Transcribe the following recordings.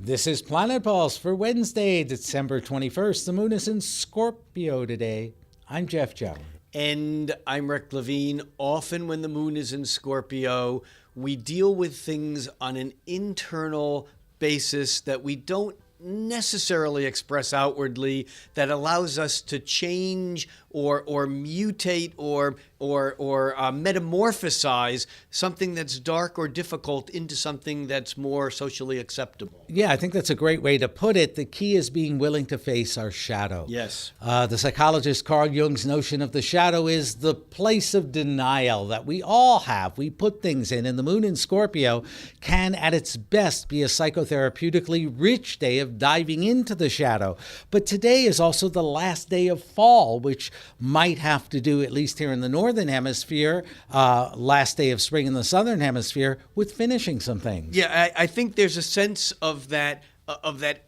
This is Planet Pulse for Wednesday, December 21st. The moon is in Scorpio today. I'm Jeff Jower. And I'm Rick Levine. Often when the moon is in Scorpio, we deal with things on an internal basis that we don't necessarily express outwardly, that allows us to change or mutate or metamorphosize something that's dark or difficult into something that's more socially acceptable. Yeah, I think that's a great way to put it. The key is being willing to face our shadow. Yes. The psychologist Carl Jung's notion of the shadow is the place of denial that we all have. We put things in, and the moon in Scorpio can, at its best, be a psychotherapeutically rich day of diving into the shadow. But today is also the last day of fall, which might have to do, at least here in the northern hemisphere, last day of spring in the southern hemisphere, with finishing some things. Yeah, I think there's a sense of that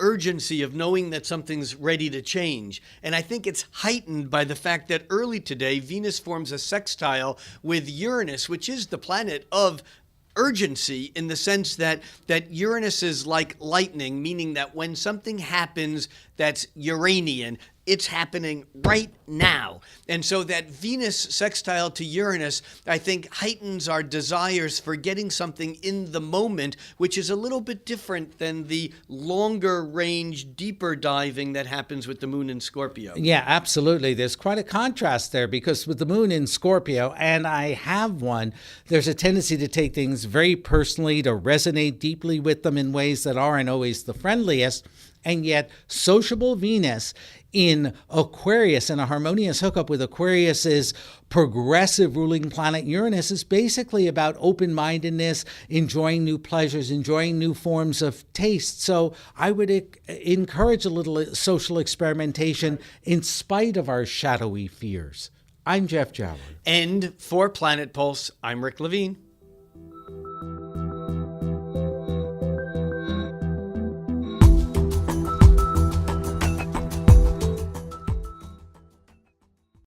urgency of knowing that something's ready to change. And I think it's heightened by the fact that early today, Venus forms a sextile with Uranus, which is the planet of urgency, in the sense that Uranus is like lightning, meaning that when something happens that's Uranian, it's happening right now. And so that Venus sextile to Uranus, I think, heightens our desires for getting something in the moment, which is a little bit different than the longer range, deeper diving that happens with the moon in Scorpio. Yeah, absolutely. There's quite a contrast there, because with the moon in Scorpio, and I have one, there's a tendency to take things very personally, to resonate deeply with them in ways that aren't always the friendliest. And yet, sociable Venus in Aquarius, and a harmonious hookup with Aquarius's progressive ruling planet Uranus, is basically about open-mindedness, enjoying new pleasures, enjoying new forms of taste. So I would encourage a little social experimentation in spite of our shadowy fears. I'm Jeff Jower. And for Planet Pulse, I'm Rick Levine.